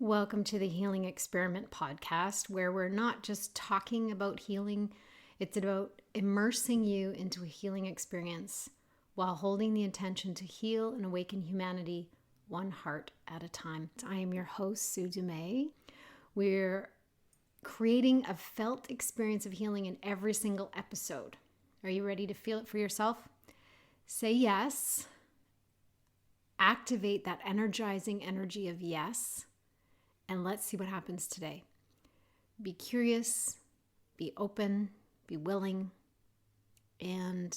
Welcome to the Healing Experiment podcast, where we're not just talking about healing, it's about immersing you into a healing experience while holding the intention to heal and awaken humanity one heart at a time. I am your host, Sue Dumais. We're creating a felt experience of healing in every single episode. Are you ready to feel it for yourself? Say yes. Activate that energizing energy of yes. And let's see what happens today. Be curious, be open, be willing, and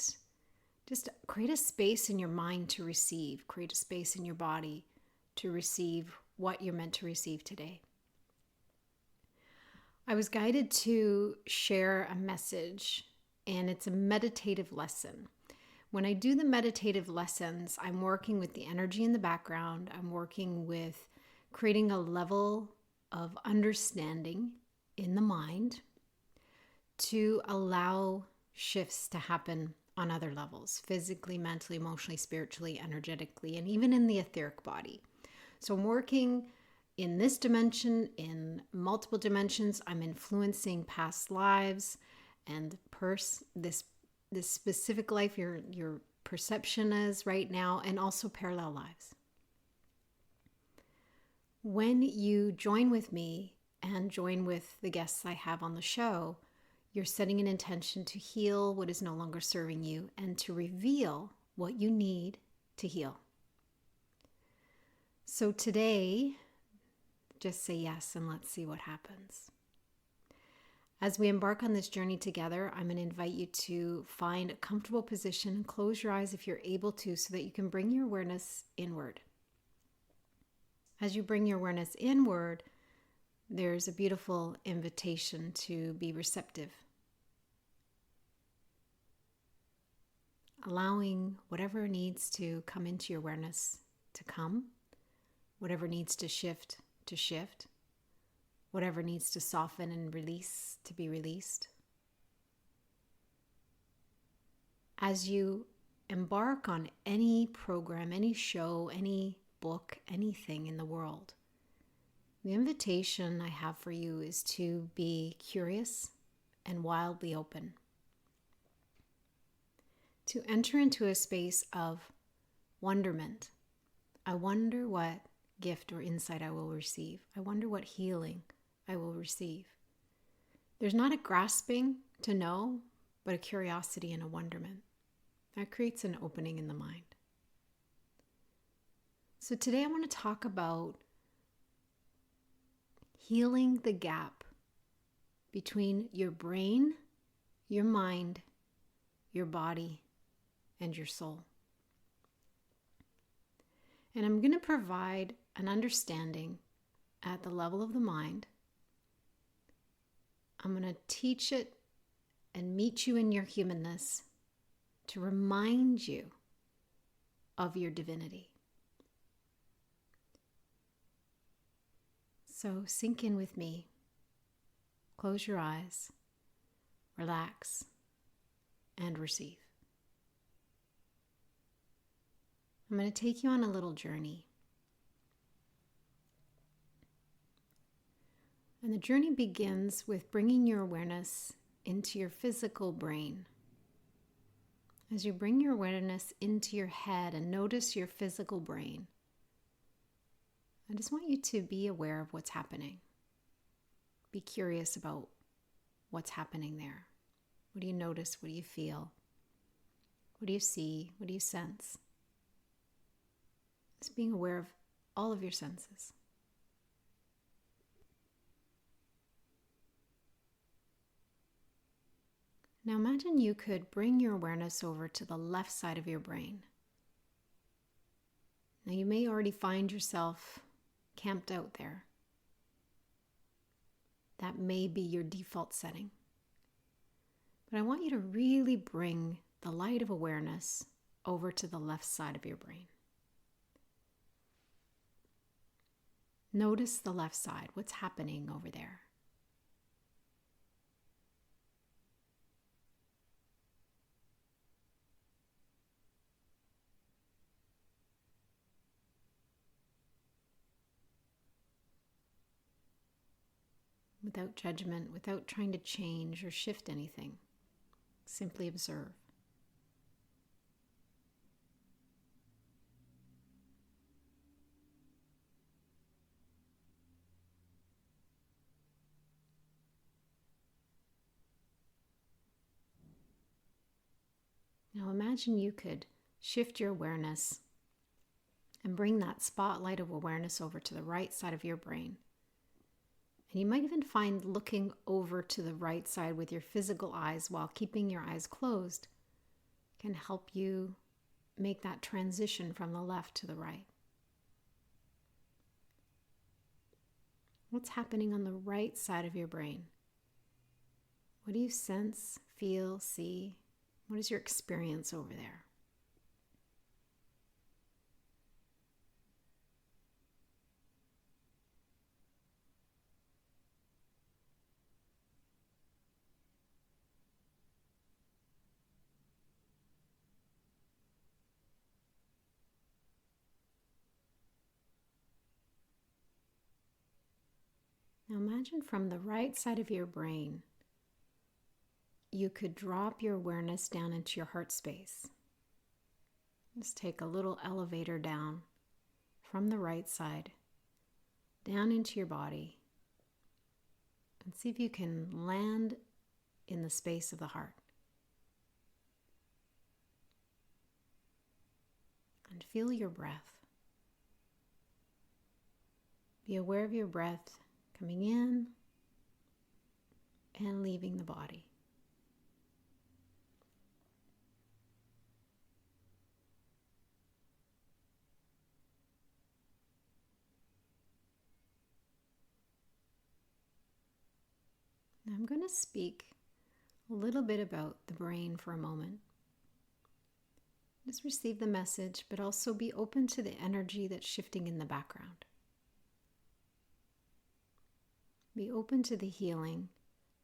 just create a space in your mind to receive. Create a space in your body to receive what you're meant to receive today. I was guided to share a message, and it's a meditative lesson. When I do the meditative lessons, I'm working with the energy in the background. I'm working with creating a level of understanding in the mind to allow shifts to happen on other levels, physically, mentally, emotionally, spiritually, energetically, and even in the etheric body. So I'm working in this dimension, in multiple dimensions. I'm influencing past lives and this specific life, your perception is right now, and also parallel lives. When you join with me and join with the guests I have on the show, you're setting an intention to heal what is no longer serving you and to reveal what you need to heal. So today, just say yes and let's see what happens. As we embark on this journey together, I'm going to invite you to find a comfortable position. Close your eyes if you're able to so that you can bring your awareness inward. As you bring your awareness inward, there's a beautiful invitation to be receptive. Allowing whatever needs to come into your awareness to come, whatever needs to shift, whatever needs to soften and release to be released. As you embark on any program, any show, any book, anything in the world, the invitation I have for you is to be curious and wildly open. To enter into a space of wonderment. I wonder what gift or insight I will receive. I wonder what healing I will receive. There's not a grasping to know, but a curiosity and a wonderment. That creates an opening in the mind. So today I want to talk about healing the gap between your brain, your mind, your body, and your soul. And I'm going to provide an understanding at the level of the mind. I'm going to teach it and meet you in your humanness to remind you of your divinity. So sink in with me. Close your eyes, relax, and receive. I'm going to take you on a little journey. And the journey begins with bringing your awareness into your physical brain. As you bring your awareness into your head and notice your physical brain, I just want you to be aware of what's happening. Be curious about what's happening there. What do you notice? What do you feel? What do you see? What do you sense? Just being aware of all of your senses. Now imagine you could bring your awareness over to the left side of your brain. Now you may already find yourself camped out there. That may be your default setting. But I want you to really bring the light of awareness over to the left side of your brain. Notice the left side. What's happening over there? without judgment, without trying to change or shift anything. Simply observe. Now imagine you could shift your awareness and bring that spotlight of awareness over to the right side of your brain. And you might even find looking over to the right side with your physical eyes while keeping your eyes closed can help you make that transition from the left to the right. What's happening on the right side of your brain? What do you sense, feel, see? What is your experience over there? Now imagine from the right side of your brain, you could drop your awareness down into your heart space. Just take a little elevator down from the right side, down into your body, and see if you can land in the space of the heart. And feel your breath. Be aware of your breath coming in and leaving the body. Now I'm going to speak a little bit about the brain for a moment. Just receive the message, but also be open to the energy that's shifting in the background. Be open to the healing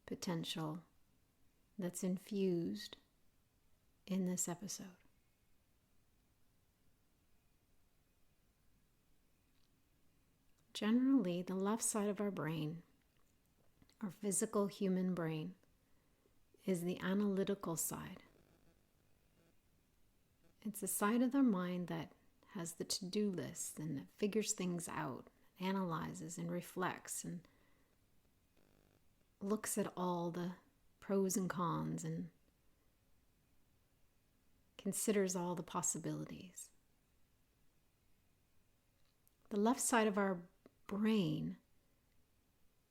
potential that's infused in this episode. Generally, the left side of our brain, our physical human brain, is the analytical side. It's the side of the mind that has the to-do list and that figures things out, analyzes and reflects and looks at all the pros and cons and considers all the possibilities. The left side of our brain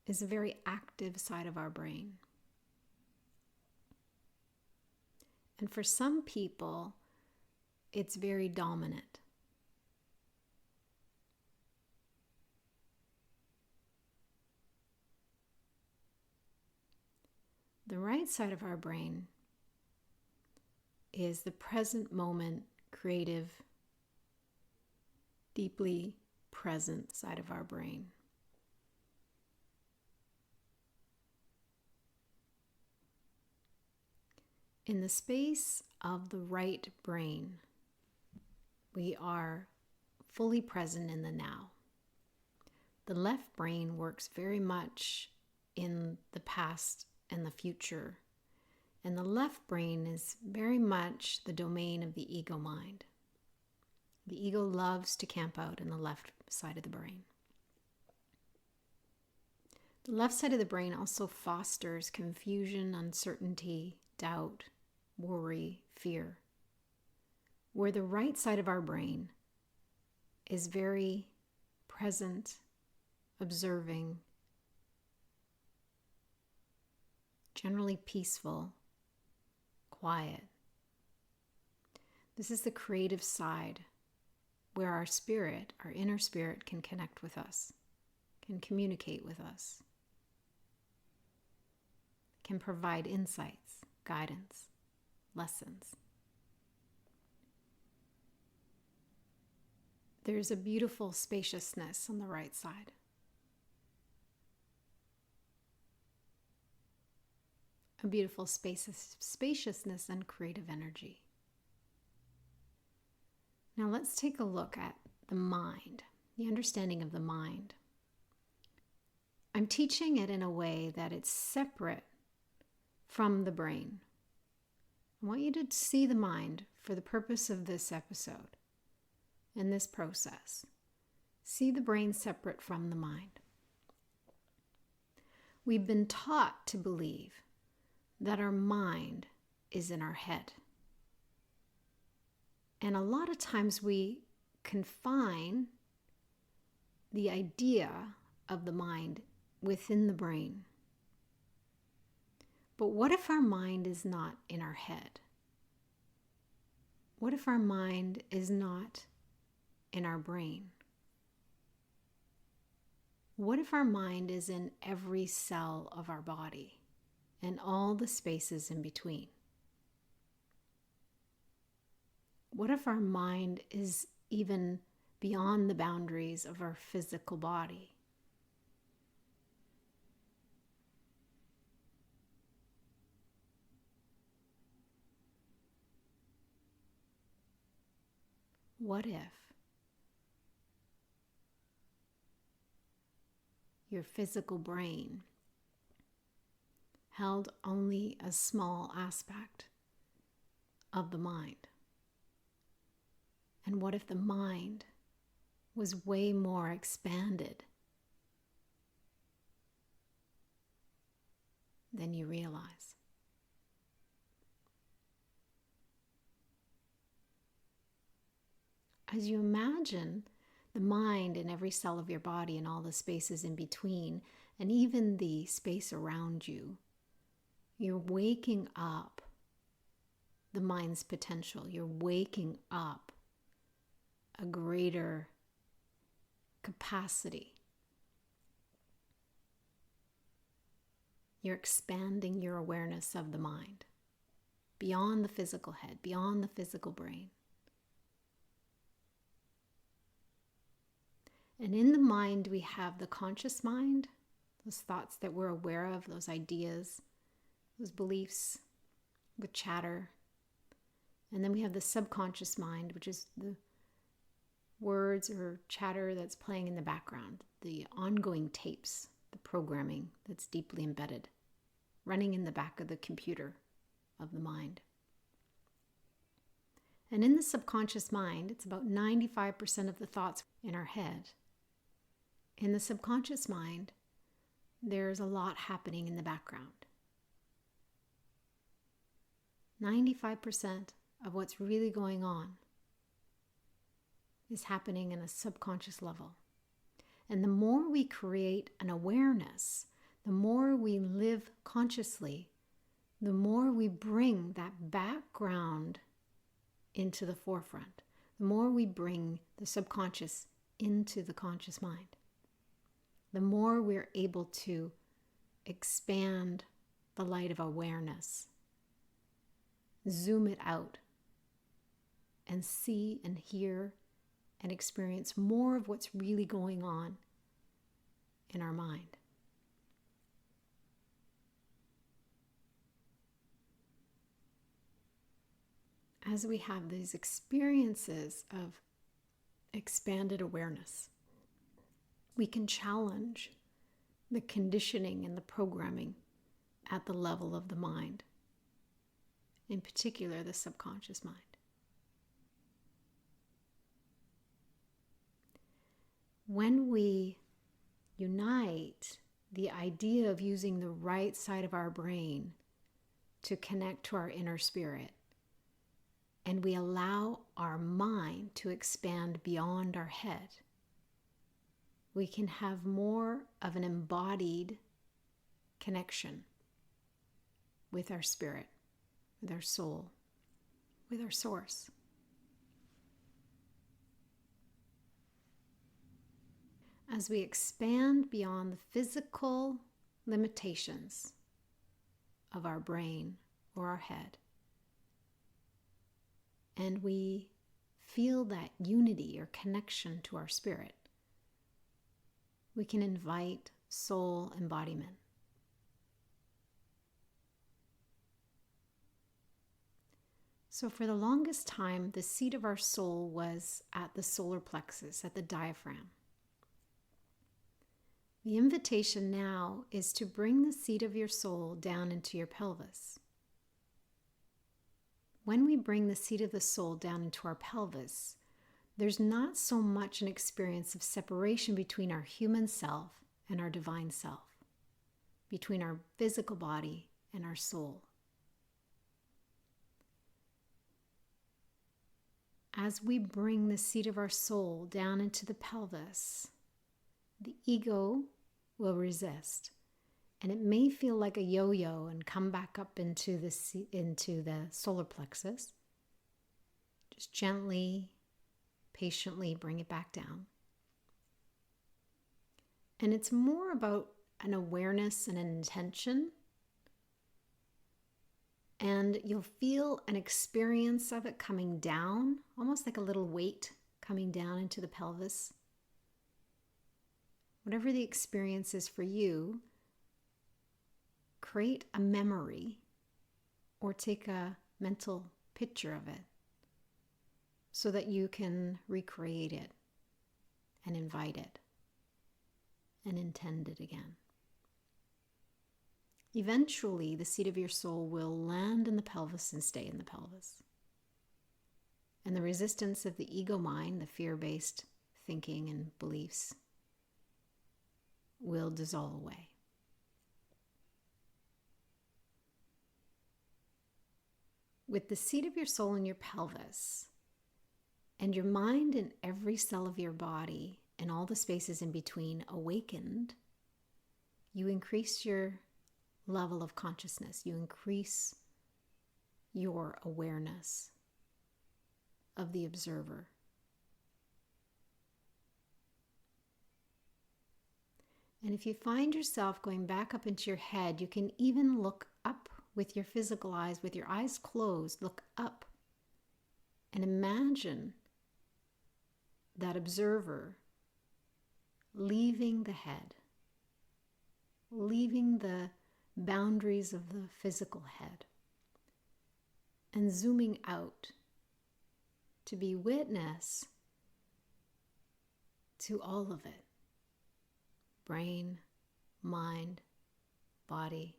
is a very active side of our brain. And for some people, it's very dominant. The right side of our brain is the present moment, creative, deeply present side of our brain. In the space of the right brain, we are fully present in the now. The left brain works very much in the past and the future. And the left brain is very much the domain of the ego mind. The ego loves to camp out in the left side of the brain. The left side of the brain also fosters confusion, uncertainty, doubt, worry, fear. Where the right side of our brain is very present, observing, generally peaceful, quiet. This is the creative side where our spirit, our inner spirit, can connect with us, can communicate with us, can provide insights, guidance, lessons. There's a beautiful spaciousness on the right side. A beautiful spaciousness and creative energy. Now let's take a look at the mind, the understanding of the mind. I'm teaching it in a way that it's separate from the brain. I want you to see the mind for the purpose of this episode and this process. See the brain separate from the mind. We've been taught to believe that our mind is in our head. And a lot of times we confine the idea of the mind within the brain. But what if our mind is not in our head? What if our mind is not in our brain? What if our mind is in every cell of our body and all the spaces in between? What if our mind is even beyond the boundaries of our physical body? What if your physical brain held only a small aspect of the mind? And what if the mind was way more expanded than you realize? As you imagine the mind in every cell of your body and all the spaces in between, and even the space around you, you're waking up the mind's potential. You're waking up a greater capacity. You're expanding your awareness of the mind beyond the physical head, beyond the physical brain. And in the mind, we have the conscious mind, those thoughts that we're aware of, those ideas, those beliefs, the chatter. And then we have the subconscious mind, which is the words or chatter that's playing in the background, the ongoing tapes, the programming that's deeply embedded, running in the back of the computer of the mind. And in the subconscious mind, it's about 95% of the thoughts in our head. In the subconscious mind, there's a lot happening in the background. 95% of what's really going on is happening in a subconscious level. And the more we create an awareness, the more we live consciously, the more we bring that background into the forefront, the more we bring the subconscious into the conscious mind, the more we're able to expand the light of awareness, zoom it out, and see and hear and experience more of what's really going on in our mind. As we have these experiences of expanded awareness, we can challenge the conditioning and the programming at the level of the mind, in particular the subconscious mind. When we unite the idea of using the right side of our brain to connect to our inner spirit, and we allow our mind to expand beyond our head, we can have more of an embodied connection with our spirit, with our soul, with our source. As we expand beyond the physical limitations of our brain or our head, and we feel that unity or connection to our spirit, we can invite soul embodiment. So for the longest time, the seat of our soul was at the solar plexus, at the diaphragm. The invitation now is to bring the seat of your soul down into your pelvis. When we bring the seat of the soul down into our pelvis, there's not so much an experience of separation between our human self and our divine self, between our physical body and our soul. As we bring the seat of our soul down into the pelvis, the ego will resist. And it may feel like a yo-yo and come back up into the solar plexus. Just gently, patiently bring it back down. And it's more about an awareness and an intention. And you'll feel an experience of it coming down, almost like a little weight coming down into the pelvis. Whatever the experience is for you, create a memory or take a mental picture of it so that you can recreate it and invite it and intend it again. Eventually, the seat of your soul will land in the pelvis and stay in the pelvis. And the resistance of the ego mind, the fear-based thinking and beliefs, will dissolve away. With the seat of your soul in your pelvis and your mind in every cell of your body and all the spaces in between awakened, you increase your level of consciousness. You increase your awareness of the observer. And if you find yourself going back up into your head, you can even look up with your physical eyes, with your eyes closed, look up and imagine that observer leaving the head, leaving the boundaries of the physical head, and zooming out to be witness to all of it. Brain, mind, body,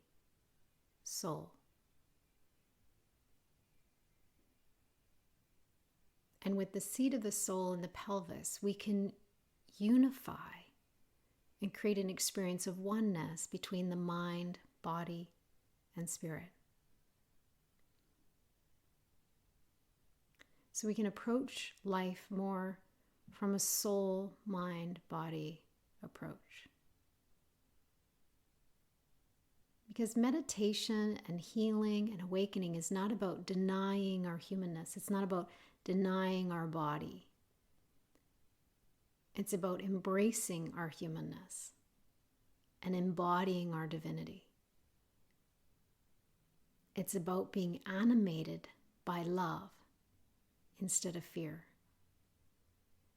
soul. And with the seat of the soul in the pelvis, we can unify and create an experience of oneness between the mind, body, and spirit. So we can approach life more from a soul, mind, body approach. Because meditation and healing and awakening is not about denying our humanness. It's not about denying our body. It's about embracing our humanness and embodying our divinity. It's about being animated by love instead of fear.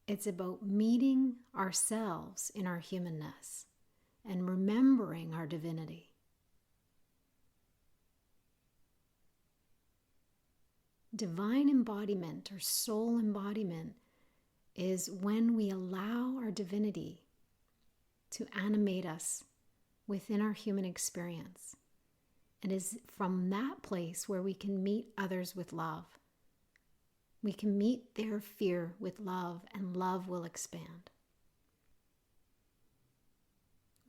It's about meeting ourselves in our humanness and remembering our divinity. Divine embodiment or soul embodiment is when we allow our divinity to animate us within our human experience. It is from that place where we can meet others with love. We can meet their fear with love, and love will expand.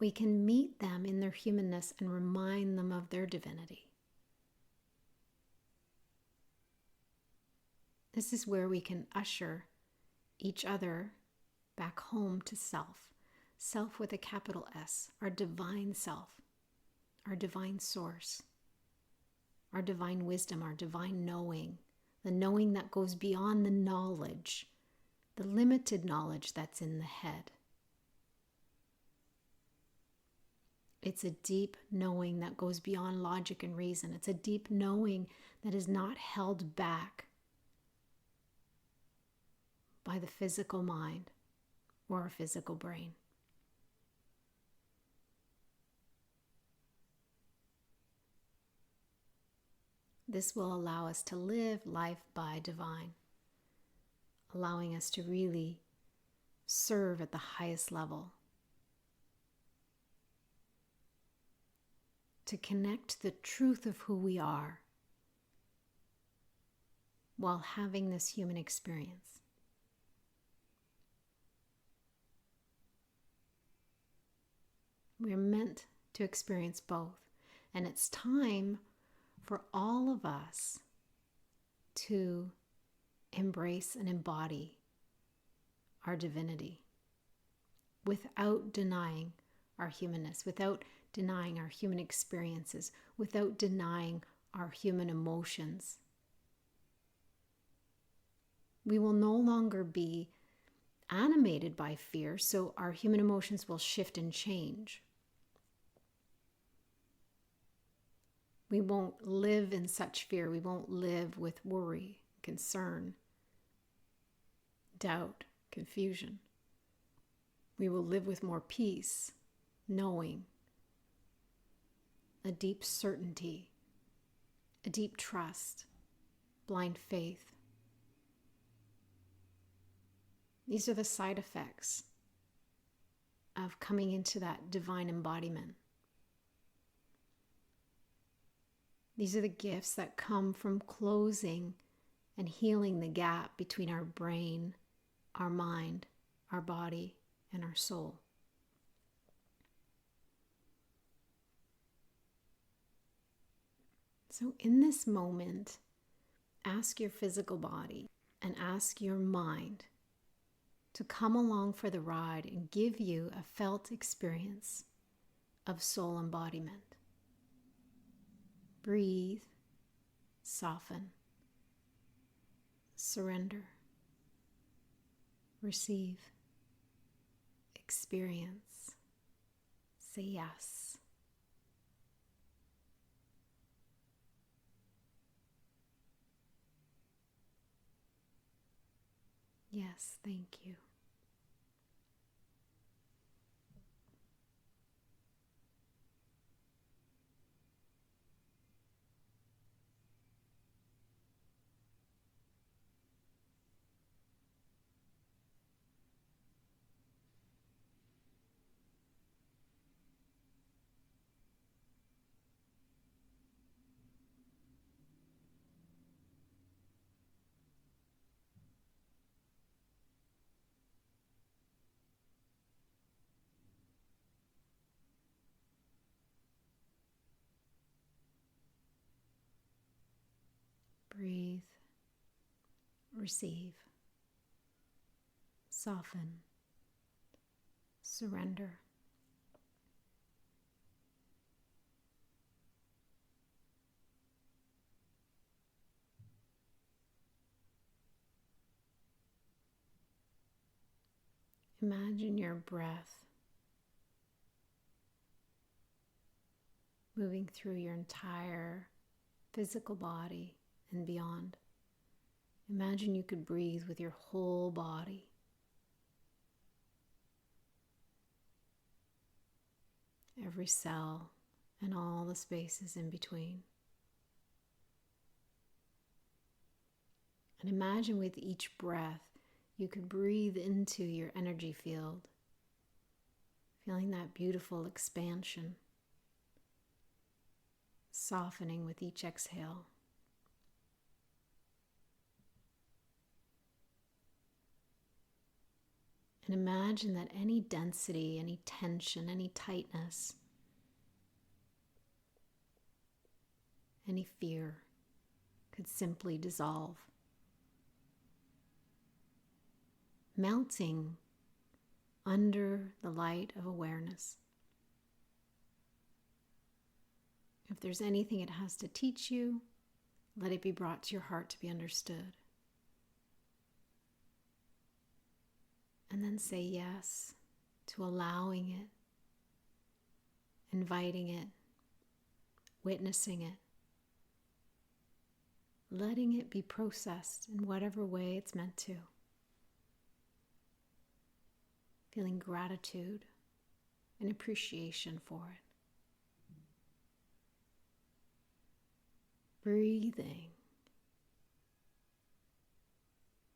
We can meet them in their humanness and remind them of their divinity. This is where we can usher each other back home to self. Self with a capital S, our divine self, our divine source, our divine wisdom, our divine knowing, the knowing that goes beyond the knowledge, the limited knowledge that's in the head. It's a deep knowing that goes beyond logic and reason. It's a deep knowing that is not held back by the physical mind or our physical brain. This will allow us to live life by divine, allowing us to really serve at the highest level to connect to the truth of who we are while having this human experience. We're meant to experience both. And it's time for all of us to embrace and embody our divinity without denying our humanness, without denying our human experiences, without denying our human emotions. We will no longer be animated by fear, so our human emotions will shift and change. We won't live in such fear. We won't live with worry, concern, doubt, confusion. We will live with more peace, knowing, a deep certainty, a deep trust, blind faith. These are the side effects of coming into that divine embodiment. These are the gifts that come from closing and healing the gap between our brain, our mind, our body, and our soul. So in this moment, ask your physical body and ask your mind to come along for the ride and give you a felt experience of soul embodiment. Breathe, soften, surrender, receive, experience, say yes. Yes, thank you. Breathe, receive, soften, surrender. Imagine your breath moving through your entire physical body and beyond. Imagine you could breathe with your whole body. Every cell and all the spaces in between. And imagine with each breath, you could breathe into your energy field, feeling that beautiful expansion, softening with each exhale. And imagine that any density, any tension, any tightness, any fear could simply dissolve, melting under the light of awareness. If there's anything it has to teach you, let it be brought to your heart to be understood. And then say yes to allowing it, inviting it, witnessing it, letting it be processed in whatever way it's meant to. Feeling gratitude and appreciation for it.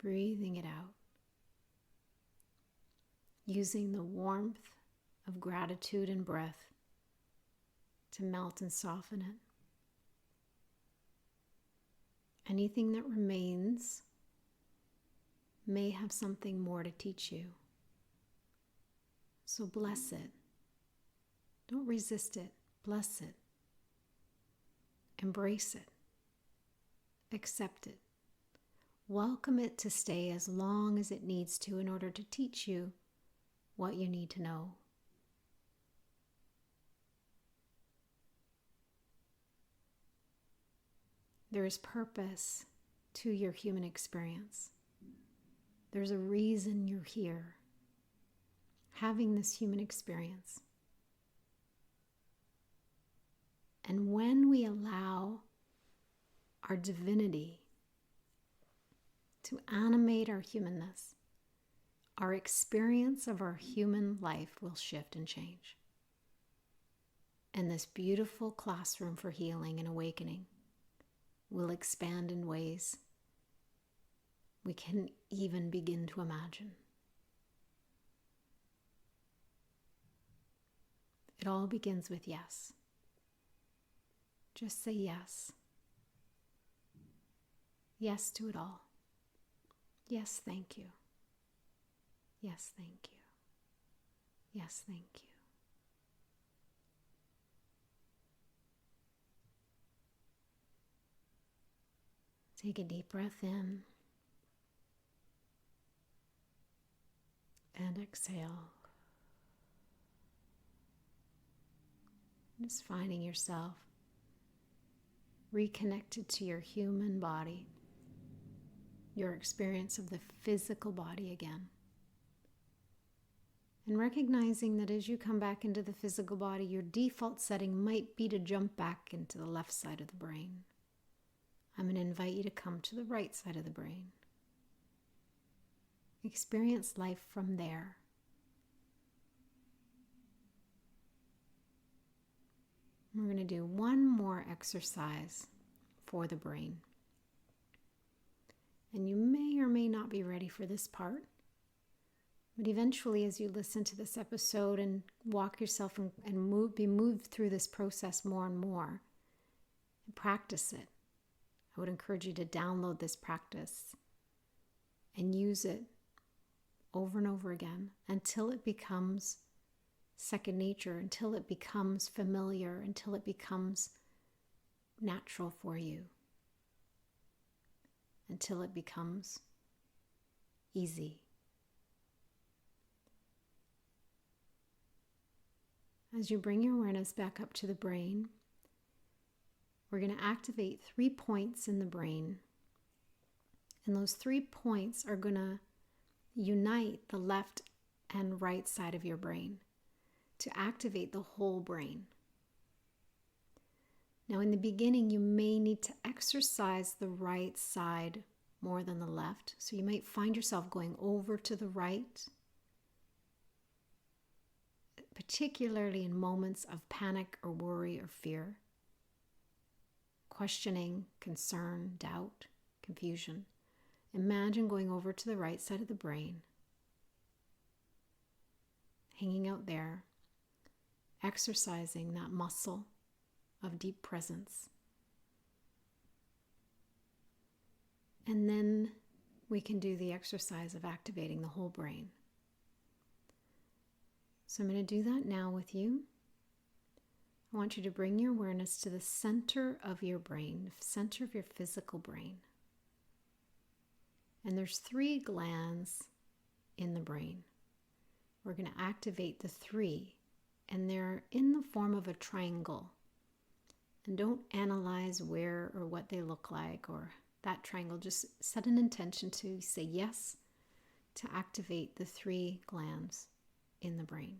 Breathing it out. Using the warmth of gratitude and breath to melt and soften it. Anything that remains may have something more to teach you. So bless it. Don't resist it. Bless it. Embrace it. Accept it. Welcome it to stay as long as it needs to in order to teach you what you need to know. There is purpose to your human experience. There's a reason you're here, having this human experience. And when we allow our divinity to animate our humanness, our experience of our human life will shift and change. And this beautiful classroom for healing and awakening will expand in ways we can even begin to imagine. It all begins with yes. Just say yes. Yes to it all. Yes, thank you. Yes, thank you. Yes, thank you. Take a deep breath in and exhale. Just finding yourself reconnected to your human body, your experience of the physical body again. And recognizing that as you come back into the physical body, your default setting might be to jump back into the left side of the brain. I'm going to invite you to come to the right side of the brain. Experience life from there. We're going to do one more exercise for the brain. And you may or may not be ready for this part, but eventually as you listen to this episode and walk yourself and be moved through this process more and more, and practice it. I would encourage you to download this practice and use it over and over again until it becomes second nature, until it becomes familiar, until it becomes natural for you, until it becomes easy. As you bring your awareness back up to the brain, we're going to activate 3 points in the brain. And those 3 points are going to unite the left and right side of your brain to activate the whole brain. Now, in the beginning, you may need to exercise the right side more than the left. So you might find yourself going over to the right, particularly in moments of panic or worry or fear, questioning, concern, doubt, confusion. Imagine going over to the right side of the brain, hanging out there, exercising that muscle of deep presence. And then we can do the exercise of activating the whole brain. So I'm going to do that now with you. I want you to bring your awareness to the center of your brain, the center of your physical brain. And there's 3 glands in the brain. We're going to activate the 3, and they're in the form of a triangle. And don't analyze where or what they look like or that triangle. Just set an intention to say yes to activate the 3 glands in the brain.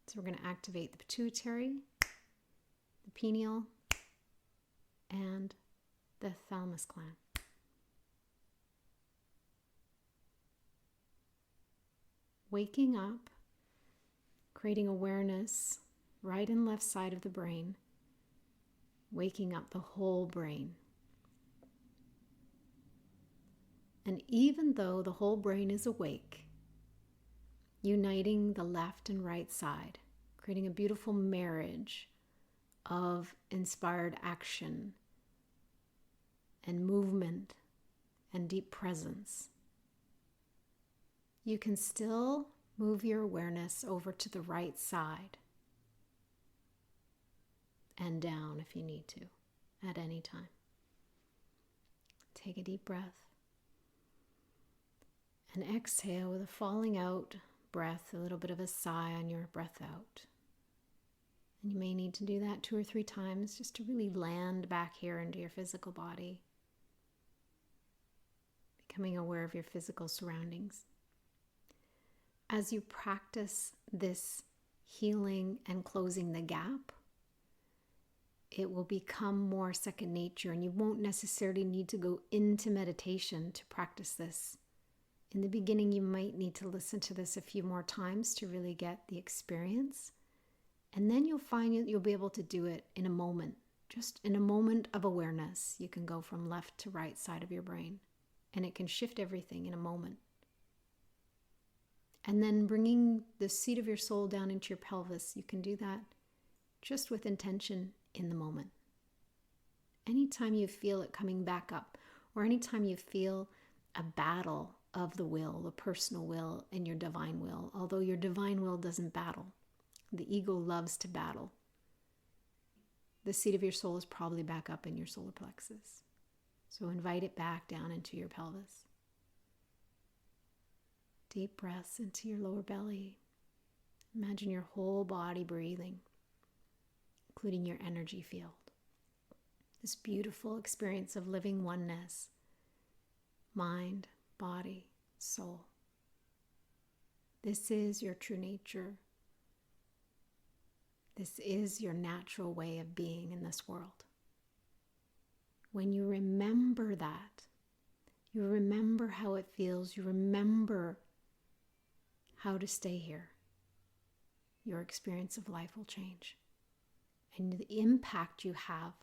So we're going to activate the pituitary, the pineal, and the thalamus gland. Waking up, creating awareness, right and left side of the brain, waking up the whole brain. And even though the whole brain is awake, uniting the left and right side, creating a beautiful marriage of inspired action and movement and deep presence, you can still move your awareness over to the right side and down if you need to at any time. Take a deep breath and exhale with a falling out breath, a little bit of a sigh on your breath out. And you may need to do that 2 or 3 times just to really land back here into your physical body, becoming aware of your physical surroundings. As you practice this healing and closing the gap, it will become more second nature, and you won't necessarily need to go into meditation to practice this. In the beginning, you might need to listen to this a few more times to really get the experience. And then you'll find you'll be able to do it in a moment. Just in a moment of awareness, you can go from left to right side of your brain, and it can shift everything in a moment. And then bringing the seat of your soul down into your pelvis, you can do that just with intention in the moment. Anytime you feel it coming back up, or anytime you feel a battle of the will, the personal will and your divine will, although your divine will doesn't battle, the ego loves to battle. The seat of your soul is probably back up in your solar plexus. So invite it back down into your pelvis. Deep breaths into your lower belly. Imagine your whole body breathing, including your energy field. This beautiful experience of living oneness, mind, body, soul. This is your true nature. This is your natural way of being in this world. When you remember that, you remember how it feels, you remember how to stay here, your experience of life will change. And the impact you have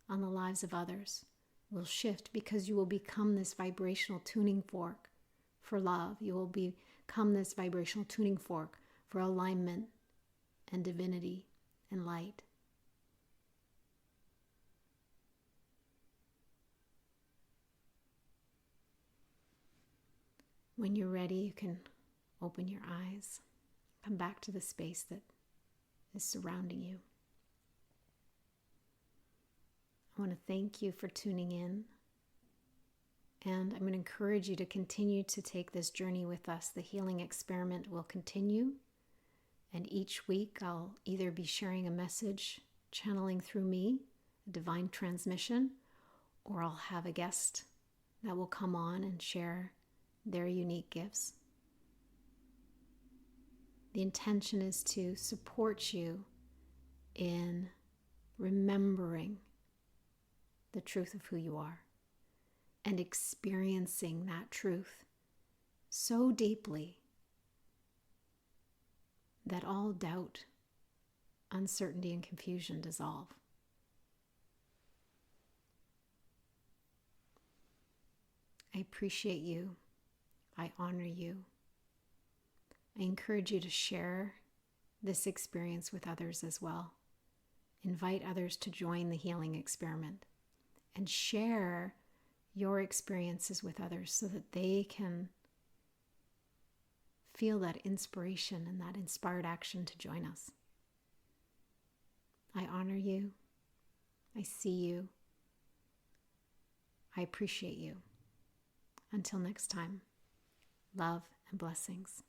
on the lives of others will shift, because you will become this vibrational tuning fork for love. You will become this vibrational tuning fork for alignment and divinity and light. When you're ready, you can open your eyes, come back to the space that is surrounding you. I want to thank you for tuning in, and I'm going to encourage you to continue to take this journey with us. The healing experiment will continue, and each week I'll either be sharing a message, channeling through me, a divine transmission, or I'll have a guest that will come on and share their unique gifts. The intention is to support you in remembering the truth of who you are and experiencing that truth so deeply that all doubt, uncertainty, and confusion dissolve. I appreciate you. I honor you. I encourage you to share this experience with others as well. Invite others to join the healing experiment and share your experiences with others so that they can feel that inspiration and that inspired action to join us. I honor you. I see you. I appreciate you. Until next time, love and blessings.